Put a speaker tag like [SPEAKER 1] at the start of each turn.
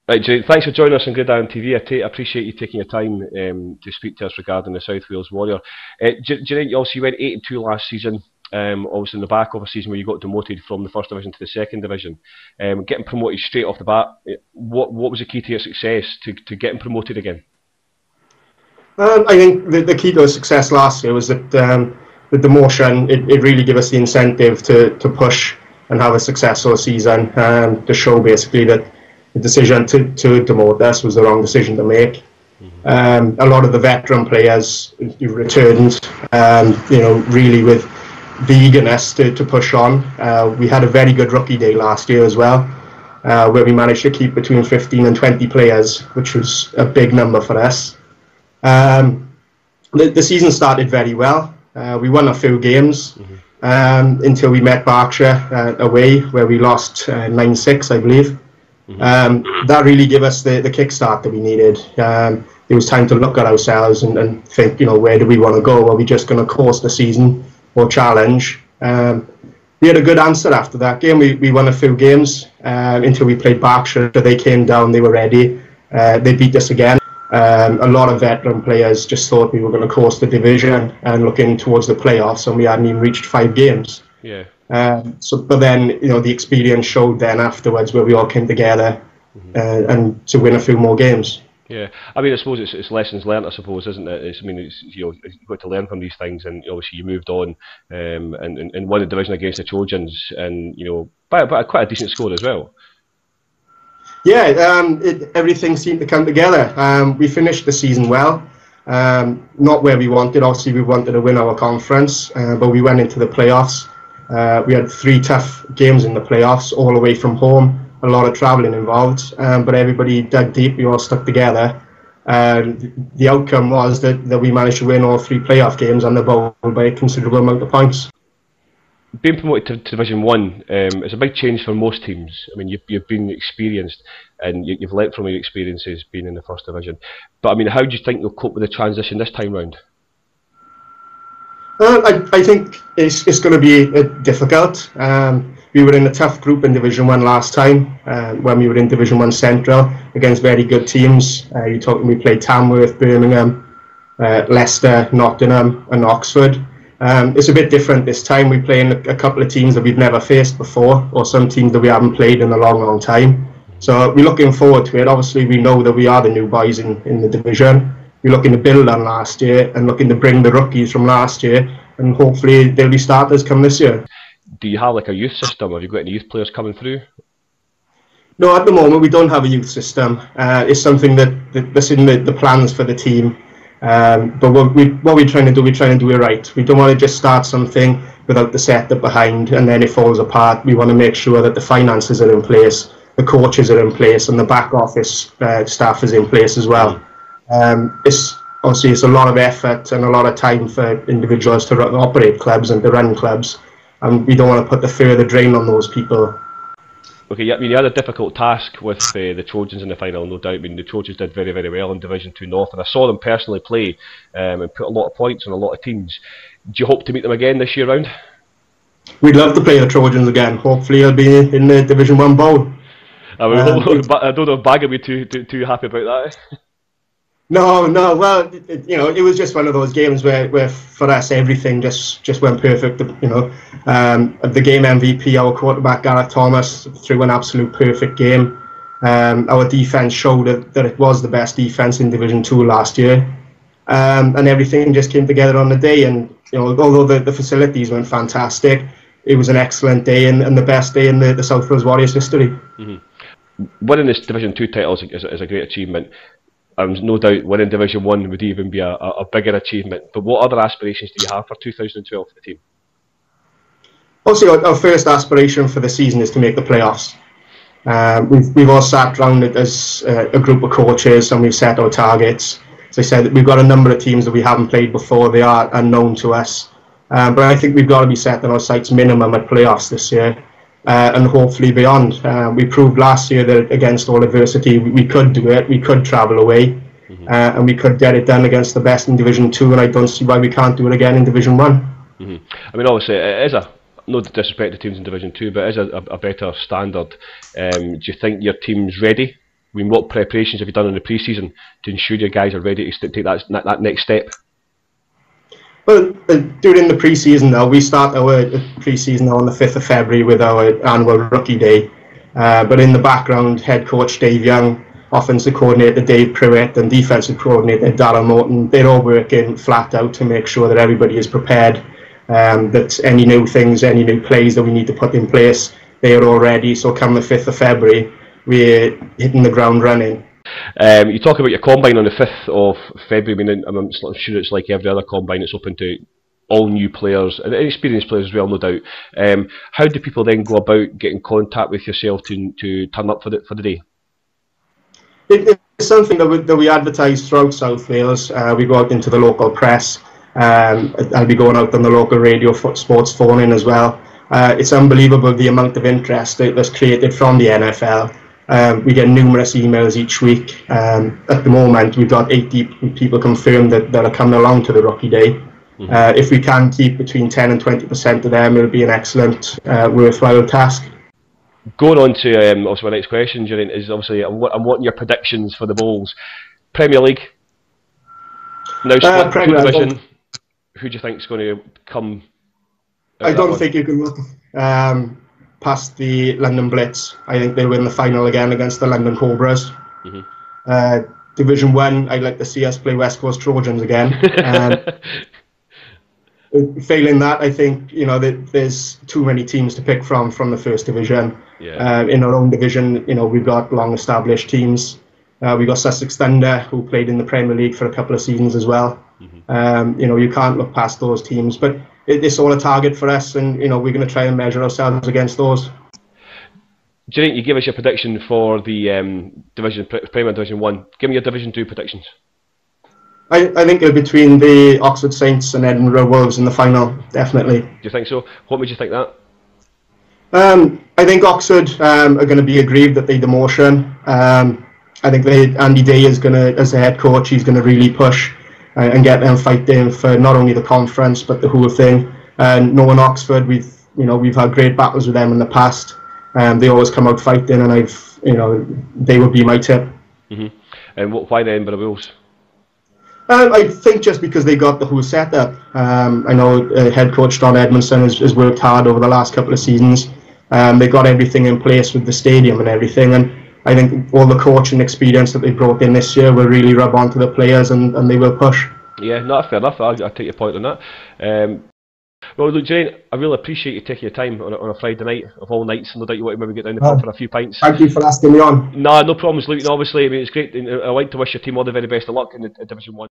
[SPEAKER 1] Right, Geraint, thanks for joining us on Gridiron TV. I appreciate you taking your time to speak to us regarding the South Wales Warrior. Geraint, you obviously went 8-2 last season, obviously in the back of a season where you got demoted from the First Division to the Second Division. Getting promoted straight off the bat, what was the key to your success to getting promoted again?
[SPEAKER 2] I think the key to our success last year was that the demotion, it really gave us the incentive to push and have a successful season, to show basically that the decision to demote us was the wrong decision to make. A lot of the veteran players returned, really with the eagerness to push on. We had a very good rookie day last year as well, where we managed to keep between 15 and 20 players, which was a big number for us. The season started very well. We won a few games until we met Berkshire away, where we lost 9-6, I believe. That really gave us the kickstart that we needed. It was time to look at ourselves and think, where do we want to go? Are we just going to course the season or challenge? We had a good answer after that game. We won a few games until we played Berkshire. They came down, they were ready. They beat us again. A lot of veteran players just thought we were going to course the division and looking towards the playoffs, and we hadn't even reached 5 games.
[SPEAKER 1] Yeah.
[SPEAKER 2] But then, the experience showed then afterwards where we all came together and to win a few more games.
[SPEAKER 1] Yeah, I mean, I suppose it's lessons learnt, I suppose, isn't it? You've got to learn from these things, and obviously you moved on and won the division against the Trojans, and by quite a decent score as well.
[SPEAKER 2] Yeah, everything seemed to come together. We finished the season well. Not where we wanted. Obviously, we wanted to win our conference, but we went into the playoffs. We had 3 tough games in the playoffs, all away from home. A lot of travelling involved, but everybody dug deep. We all stuck together. The outcome was that we managed to win all 3 playoff games and the bowl by a considerable amount of points.
[SPEAKER 1] Being promoted to Division 1 is a big change for most teams. I mean, you've been experienced and you've learnt from your experiences being in the First Division. But I mean, how do you think you'll cope with the transition this time round?
[SPEAKER 2] I think it's going to be difficult. We were in a tough group in Division 1 last time when we were in Division 1 Central against very good teams. We played Tamworth, Birmingham, Leicester, Nottingham and Oxford. It's a bit different this time. We're playing a couple of teams that we've never faced before, or some teams that we haven't played in a long time. So we're looking forward to it. Obviously, we know that we are the new boys in the division. We're looking to build on last year and looking to bring the rookies from last year, and hopefully they'll be starters come this year.
[SPEAKER 1] Do you have like a youth system? Have you got any youth players coming through?
[SPEAKER 2] No, at the moment we don't have a youth system. It's something that's in the plans for the team. But what we're trying to do, it right. We don't want to just start something without the setup behind and then it falls apart. We want to make sure that the finances are in place, the coaches are in place, and the back office staff is in place as well. It's a lot of effort and a lot of time for individuals to operate clubs and to run clubs, and we don't want to put the further drain on those people.
[SPEAKER 1] Okay, yeah, I mean, you had a difficult task with the Trojans in the final, no doubt. I mean, the Trojans did very, very well in Division 2 North, and I saw them personally play and put a lot of points on a lot of teams. Do you hope to meet them again this year round?
[SPEAKER 2] We'd love to play the Trojans again. Hopefully it'll be in the Division 1 bowl.
[SPEAKER 1] I don't know if Bag will be too happy about that.
[SPEAKER 2] No. Well, it was just one of those games where for us everything just went perfect. The game MVP, our quarterback Gareth Thomas, threw an absolute perfect game. Our defence showed that it was the best defence in Division 2 last year, and everything just came together on the day. And although the facilities weren't fantastic, it was an excellent day and the best day in the South Wales Warriors history.
[SPEAKER 1] Winning this Division 2 title is a great achievement. No doubt winning Division 1 would even be a bigger achievement. But what other aspirations do you have for 2012 for the team?
[SPEAKER 2] Obviously, our first aspiration for the season is to make the playoffs. We've all sat around as a group of coaches and we've set our targets. As I said, we've got a number of teams that we haven't played before. They are unknown to us. But I think we've got to be setting our sights minimum at playoffs this year. And hopefully beyond. We proved last year that against all adversity we could do it, we could travel away, and we could get it done against the best in Division 2, and I don't see why we can't do it again in Division 1.
[SPEAKER 1] I mean, obviously it is no disrespect to teams in Division 2, but it is a better standard. Do you think your team's ready what preparations have you done in the pre-season to ensure your guys are ready to take that next step?
[SPEAKER 2] Well, during the pre-season now, we start our pre-season on the 5th of February with our annual rookie day. But in the background, head coach Dave Young, offensive coordinator Dave Pruitt, and defensive coordinator Darryl Morton, they're all working flat out to make sure that everybody is prepared, that any new things, any new plays that we need to put in place, they are all ready. So come the 5th of February, we're hitting the ground running.
[SPEAKER 1] You talk about your combine on the 5th of February. I mean, I'm sure it's like every other combine, it's open to all new players and experienced players as well, no doubt. How do people then go about getting contact with yourself to turn up for the day?
[SPEAKER 2] It's something that we advertise throughout South Wales. We go out into the local press. I'll be going out on the local radio sports phone in as well. It's unbelievable the amount of interest that's created from the NFL. We get numerous emails each week. At the moment, we've got 80 people confirmed that are coming along to the rookie day. If we can keep between 10 and 20% of them, it'll be an excellent, worthwhile task. Going
[SPEAKER 1] on to also my next question, Geraint, is obviously I'm wanting your predictions for the Bowls. Premier League, now split Premier division. Who do you think is going to come?
[SPEAKER 2] I don't think you can look past the London Blitz. I think they win the final again against the London Cobras. Division 1, I'd like to see us play West Coast Trojans again. Failing that, I think there's too many teams to pick from the first division. In our own division, we've got long-established teams. We've got Sussex Thunder, who played in the Premier League for a couple of seasons as well. You can't look past those teams, but it's all a target for us, and we're going to try and measure ourselves against those.
[SPEAKER 1] Geraint, you give us your prediction for the Premier Division 1. Give me your Division 2 predictions.
[SPEAKER 2] I think it'll be between the Oxford Saints and Edinburgh Wolves in the final, definitely.
[SPEAKER 1] Do you think so? What made you think that?
[SPEAKER 2] I think Oxford are going to be aggrieved that they demotion. I think Andy Day is going to, as the head coach, he's going to really push and get them fighting for not only the conference but the whole thing. And knowing Oxford, we've had great battles with them in the past. They always come out fighting, and they would be my tip.
[SPEAKER 1] And why the Edinburgh Wolves?
[SPEAKER 2] I think just because they got the whole setup. I know head coach Don Edmondson has worked hard over the last couple of seasons. They got everything in place with the stadium and everything, and I think all the coaching experience that they brought in this year will really rub onto the players, and they will push.
[SPEAKER 1] Yeah, no, fair enough. I'll take your point on that. Well, look, Geraint, I really appreciate you taking your time on a Friday night of all nights. No doubt you want to maybe get down the pub for a few pints.
[SPEAKER 2] Thank you for asking me on.
[SPEAKER 1] No problems, Luke. Obviously, I mean, it's great. I'd like to wish your team all the very best of luck in the Division 1.